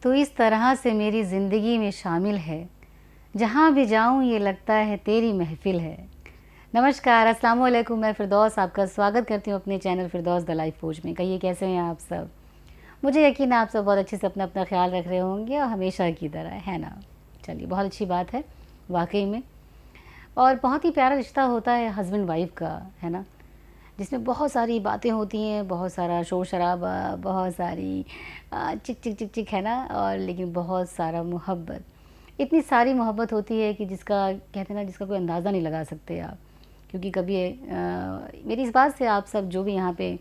तो इस तरह से मेरी ज़िंदगी में शामिल है, जहाँ भी जाऊँ ये लगता है तेरी महफ़िल है। नमस्कार, अस्सलाम वालेकुम। मैं फ़िरदौस आपका स्वागत करती हूँ अपने channel Firdaus the life coach में। कहिए कैसे हैं आप सब? मुझे यकीन है आप सब बहुत अच्छे से अपना-अपना ख़्याल रख रहे होंगे और हमेशा की तरह, है ना? चलिए बहुत अच्छी बात है, वाक़ई में। और बहुत ही प्यारा रिश्ता होता है हस्बैंड वाइफ़ का, है ना? जिसमें बहुत सारी बातें होती हैं, बहुत सारा शोर-शराबा, बहुत सारी चिक, चिक, चिक, चिक, है ना? और लेकिन बहुत सारा मोहब्बत। इतनी सारी मोहब्बत होती है कि जिसका कहते हैं ना, जिसका कोई अंदाज़ा नहीं लगा सकते आप। क्योंकि कभी मेरी इस बात से आप सब जो भी यहाँ पे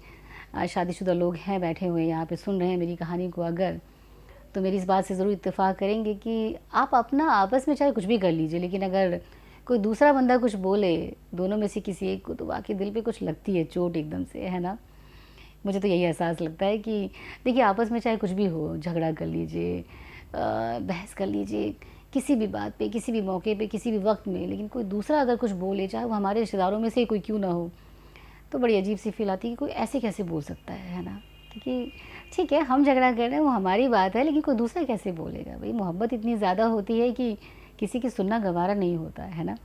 शादीशुदा लोग हैं, बैठे हुए यहाँ पे सुन रहे हैं मेरी कहानी को अगर, तो मेरी इस बात से ज़रूर इत्तेफ़ाक करेंगे कि आप अपना आपस में चाहे कुछ भी कर लीजिए, लेकिन अगर कोई दूसरा बंदा कुछ बोले, दोनों में से किसी एक को, तो वाक़ई दिल पे कुछ लगती है चोट एकदम से, है ना? मुझे तो यही एहसास लगता है कि देखिए आपस में चाहे कुछ भी हो, झगड़ा कर लीजिए, बहस कर लीजिए, किसी भी बात पे, किसी भी मौके पे, किसी भी वक़्त में, लेकिन कोई दूसरा अगर कुछ बोले, चाहे वो हमारे रिश्तेदारों में से ही कोई क्यों ना हो, तो बड़ी अजीब-सी फ़ील आती है कि कोई ऐसे कैसे बोल सकता है ना? क्योंकि ठीक है, हम झगड़ा कर रहे हैं, वो हमारी बात है, लेकिन कोई दूसरा कैसे बोलेगा? भई मोहब्बत इतनी ज़्यादा होती है कि किसी की सुनना गँवारा नहीं होता है ना?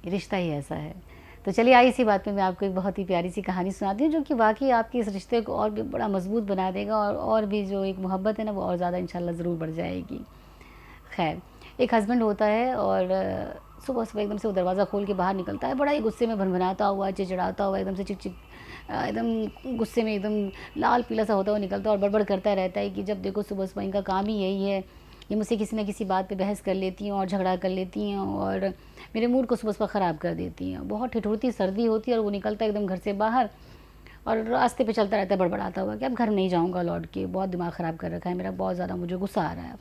रिश्ता ही ऐसा है। तो चलिए आइए इसी बात पे मैं आपको एक बहुत ही प्यारी सी कहानी सुनाती हूँ, जो कि वाक़ई आपके इस रिश्ते को और भी बड़ा मज़बूत बना देगा और भी जो एक मोहब्बत है ना, वो और ज़्यादा इंशाल्लाह ज़रूर बढ़ जाएगी। खैर, एक हस्बैंड होता है और सुबह-सुबह एकदम से वो दरवाज़ा खोल के बाहर निकलता है, बड़ा ही गुस्से में भनभनाता हुआ, चिड़चिड़ाता हुआ, एकदम से चिक-चिक एकदम गुस्से में एकदम लाल-पीला सा होता हुआ निकलता है और बड़बड़ करता रहता है कि जब देखो सुबह-सुबह इनका काम ही यही है। ये मुझसे किसी न किसी बात पे बहस कर लेती हैं और झगड़ा कर लेती हैं और मेरे मूड को सुबह-सुबह ख़राब कर देती हैं। बहुत ठिठुरती सर्दी होती है और वो निकलता है एकदम घर से बाहर और रास्ते पे चलता रहता है बड़बड़ाता हुआ कि अब घर नहीं जाऊँगा लौट के, बहुत दिमाग ख़राब कर रखा है मेरा, बहुत ज़्यादा मुझे गुस्सा आ रहा है अब।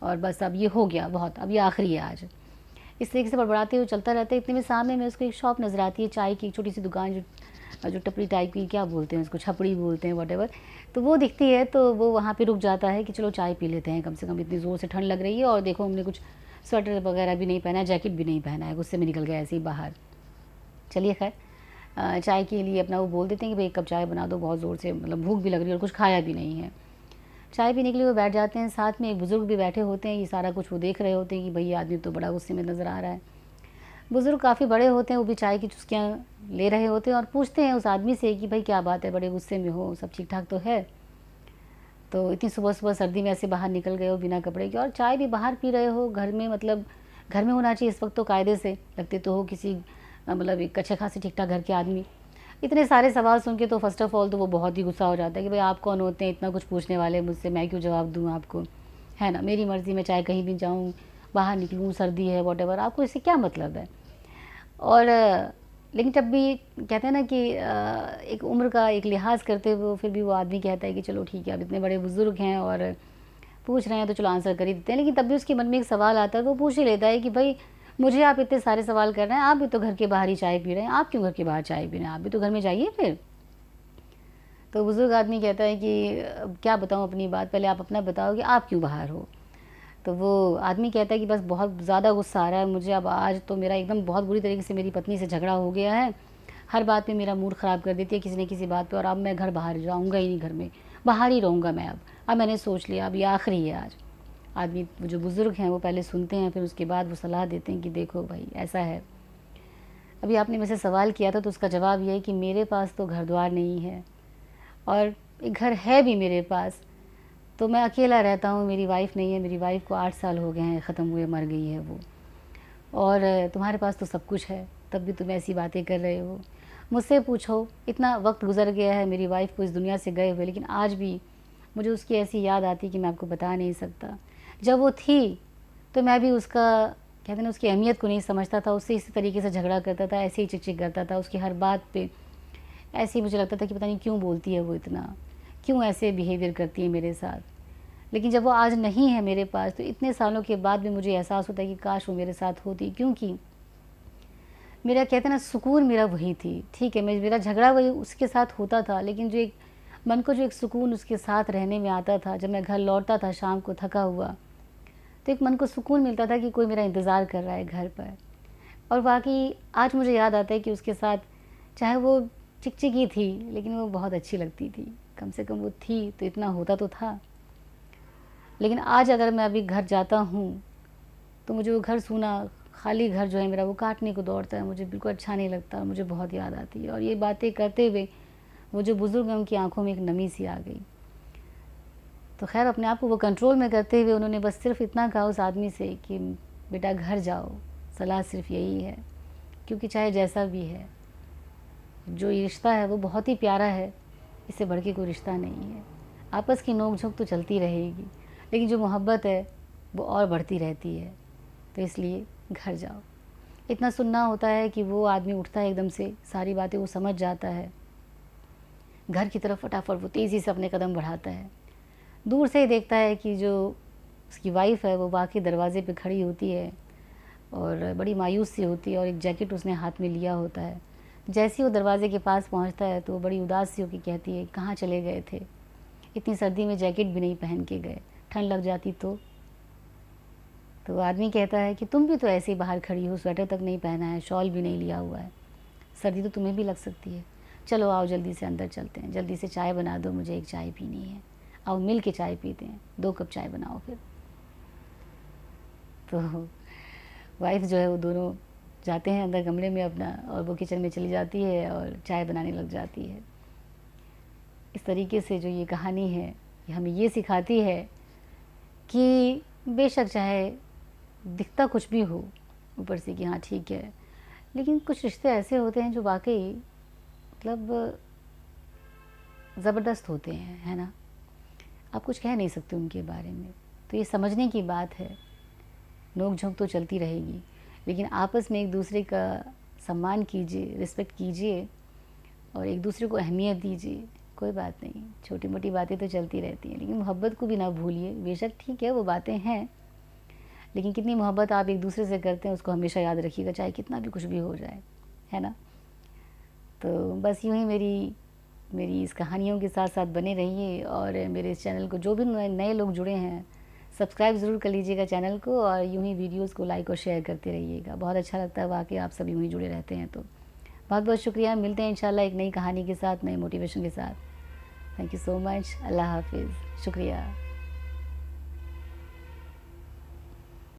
और बस अब ये हो गया बहुत, अब ये आखिरी है आज। इस तरीके से बड़बड़ाते हुए चलता रहता है, इतने में सामने में उसको एक शॉप नज़र आती है, चाय की एक छोटी-सी दुकान जो टपरी टाइप की, क्या बोलते हैं उसको, छपड़ी बोलते हैं, व्हाटएवर। तो वो दिखती है तो वो वहाँ पे रुक जाता है कि चलो चाय पी लेते हैं, कम से कम इतनी ज़ोर से ठंड लग रही है और देखो हमने कुछ स्वेटर वगैरह भी नहीं पहना है, जैकेट भी नहीं पहना है, गुस्से में निकल गया ऐसे ही बाहर। चलिए खैर चाय के लिए अपना वो बोल देते हैं कि भई 1 कप चाय बना दो, बहुत ज़ोर से मतलब भूख भी लग रही है और कुछ खाया भी नहीं है। चाय पीने के लिए वो बैठ जाते हैं, साथ में एक बुज़ुर्ग भी बैठे होते हैं, ये सारा कुछ वो देख रहे होते हैं कि भई ये आदमी तो बड़ा गुस्से में नज़र आ रहा है। बुज़ुर्ग काफ़ी बड़े होते हैं, वो भी चाय की चुस्कियाँ ले रहे होते हैं और पूछते हैं उस आदमी से कि भई क्या बात है, बड़े गुस्से में हो, सब ठीक-ठाक तो है? तो इतनी सुबह-सुबह सर्दी में ऐसे बाहर निकल गए हो बिना कपड़े के और चाय भी बाहर पी रहे हो, घर में मतलब घर में होना चाहिए इस वक़्त तो कायदे से, लगते तो हो किसी मतलब एक अच्छे-खासे ठीक-ठाक घर के आदमी। इतने सारे सवाल सुन के तो फ़र्स्ट ऑफ़ ऑल तो वो बहुत ही गुस्सा हो जाता है कि भई आप कौन होते हैं इतना कुछ पूछने वाले मुझसे, मैं क्यों जवाब दूँ आपको, है ना? मेरी मर्ज़ी, मैं चाहे कहीं भी जाऊँ, बाहर निकलूँ, सर्दी है, व्हाटएवर, आपको इससे क्या मतलब है? और लेकिन जब भी कहते हैं ना कि एक उम्र का एक लिहाज़ करते हुए फिर भी वो आदमी कहता है कि चलो ठीक है, अब इतने बड़े बुज़ुर्ग हैं और पूछ रहे हैं तो चलो आंसर कर ही देते हैं। लेकिन तब भी उसके मन में एक सवाल आता है, वो पूछ ही लेता है कि भई मुझे आप इतने सारे सवाल कर रहे हैं, आप भी तो घर के बाहर ही चाय पी रहे हैं, आप क्यों घर के बाहर चाय पी रहे हैं? आप भी तो घर में जाइए फिर। तो बुज़ुर्ग आदमी कहता है कि अब क्या बताऊँ अपनी बात, पहले आप अपना बताओ कि आप क्यों बाहर हो? तो वो आदमी कहता है कि बस बहुत ज़्यादा गुस्सा आ रहा है मुझे, अब आज तो मेरा एकदम बहुत बुरी तरीके से मेरी पत्नी से झगड़ा हो गया है। हर बात पे मेरा मूड ख़राब कर देती है किसी न किसी बात पे और अब मैं घर बाहर जाऊँगा ही नहीं घर में, बाहर ही रहूँगा मैं अब। अब मैंने सोच लिया अब ये आखिरी है आज। आदमी जो बुज़ुर्ग हैं वो पहले सुनते हैं, फिर उसके बाद वो सलाह देते हैं कि देखो भाई ऐसा है। अभी आपने मुझसे सवाल किया था तो उसका जवाब ये है कि मेरे पास तो घर-द्वार नहीं है और एक घर है भी मेरे पास, तो मैं अकेला रहता हूँ, मेरी वाइफ़ नहीं है, मेरी वाइफ़ को 8 साल हो गए हैं ख़त्म हुए, मर गई है वो। और तुम्हारे पास तो सब कुछ है, तब भी तुम ऐसी बातें कर रहे हो। मुझसे पूछो, इतना वक़्त गुज़र गया है मेरी वाइफ़ को इस दुनिया से गए हुए, लेकिन आज भी मुझे उसकी ऐसी याद आती है कि मैं आपको बता नहीं सकता। जब वो थी, तो मैं भी उसका कहते हैं ना उसकी अहमियत को नहीं समझता था, उससे इसी तरीके से झगड़ा करता था, ऐसे ही चिक-चिक करता था, उसकी हर बात पे ऐसे ही मुझे लगता था कि पता नहीं क्यों बोलती है वो इतना, क्यों ऐसे बिहेवियर करती है मेरे साथ। लेकिन जब वो आज नहीं है मेरे पास, तो इतने सालों के बाद भी मुझे एहसास होता है कि काश वो मेरे साथ होती, क्योंकि मेरा कहते हैं ना सुकून मेरा वही थी। ठीक है, मेरा झगड़ा वही उसके साथ होता था, लेकिन जो एक मन को जो एक सुकून उसके साथ रहने में आता था, जब मैं घर लौटता था शाम को थका हुआ, तो एक मन को सुकून मिलता था कि कोई मेरा इंतज़ार कर रहा है घर पर। और वाक़ई आज मुझे याद आता है कि उसके साथ चाहे वो चिकचिकी थी, लेकिन वो बहुत अच्छी लगती थी। कम से कम वो थी, तो इतना होता तो था। लेकिन आज अगर मैं अभी घर जाता हूँ तो मुझे वो घर सूना खाली घर जो है मेरा वो काटने को दौड़ता है, मुझे बिल्कुल अच्छा नहीं लगता, मुझे बहुत याद आती है। और ये बातें करते हुए वो जो बुज़ुर्ग हैं उनकी आँखों में एक नमी सी आ गई। तो ख़ैर अपने आप को वो कंट्रोल में करते हुए उन्होंने बस सिर्फ़ इतना कहा उस आदमी से कि बेटा घर जाओ, सलाह सिर्फ़ यही है, क्योंकि चाहे जैसा भी है, जो ये रिश्ता है वो बहुत ही प्यारा है, इससे बढ़ के कोई रिश्ता नहीं है। आपस की नोक-झोंक तो चलती रहेगी, लेकिन जो मोहब्बत है वो और बढ़ती रहती है, तो इसलिए घर जाओ। इतना सुनना होता है कि वो आदमी उठता है एकदम से, सारी बातें वो समझ जाता है, घर की तरफ फटाफट वो तेज़ी से अपने कदम बढ़ाता है। दूर से ही देखता है कि जो उसकी वाइफ़ है वो वाक़ई दरवाज़े पे खड़ी होती है और बड़ी मायूस सी होती है और एक जैकेट उसने हाथ में लिया होता है। जैसे ही वो दरवाज़े के पास पहुँचता है तो वो बड़ी उदास सी होके कहती है, कहाँ चले गए थे? इतनी सर्दी में जैकेट भी नहीं पहन के गए, ठंड लग जाती तो? तो वो आदमी कहता है कि तुम भी तो ऐसे ही बाहर खड़ी हो, स्वेटर तक नहीं पहना है, शॉल भी नहीं लिया हुआ है, सर्दी तो तुम्हें भी लग सकती है। चलो आओ जल्दी से अंदर चलते हैं, जल्दी से चाय बना दो, मुझे एक चाय पीनी है। आओ मिल के चाय पीते हैं, 2 कप चाय बनाओ फिर। तो वाइफ़ जो है वो दोनों जाते हैं अंदर कमरे में अपना और वो किचन में चली जाती है और चाय बनाने लग जाती है। इस तरीके से जो ये कहानी है, ये हमें ये सिखाती है कि बेशक चाहे दिखता कुछ भी हो ऊपर से कि हाँ ठीक है, लेकिन कुछ रिश्ते ऐसे होते हैं जो वाक़ई मतलब ज़बरदस्त होते हैं, है ना? आप कुछ कह नहीं सकते उनके बारे में। तो ये समझने की बात है, नोक-झोंक तो चलती रहेगी, लेकिन आपस में एक-दूसरे का सम्मान कीजिए, रिस्पेक्ट कीजिए और एक-दूसरे को अहमियत दीजिए। कोई बात नहीं, छोटी-मोटी बातें तो चलती रहती हैं, लेकिन मोहब्बत को भी ना भूलिए। बेशक ठीक है वो बातें हैं, लेकिन कितनी मोहब्बत आप एक-दूसरे से करते हैं उसको हमेशा याद रखिएगा, चाहे कितना भी कुछ भी हो जाए, है ना? तो बस यूँ ही मेरी मेरी इस कहानियों के साथ-साथ बने रहिए और मेरे इस चैनल को जो भी नए नए लोग जुड़े हैं, सब्सक्राइब ज़रूर कर लीजिएगा चैनल को और यूँ ही वीडियोज़ को लाइक और शेयर करते रहिएगा। बहुत अच्छा लगता है वाक़ई आप सब यूँ ही जुड़े रहते हैं तो। बहुत-बहुत शुक्रिया, मिलते हैं इंशाल्लाह एक नई कहानी के साथ, नए मोटिवेशन के साथ। थैंक यू सो मच, अल्लाह हाफ़िज़, शुक्रिया।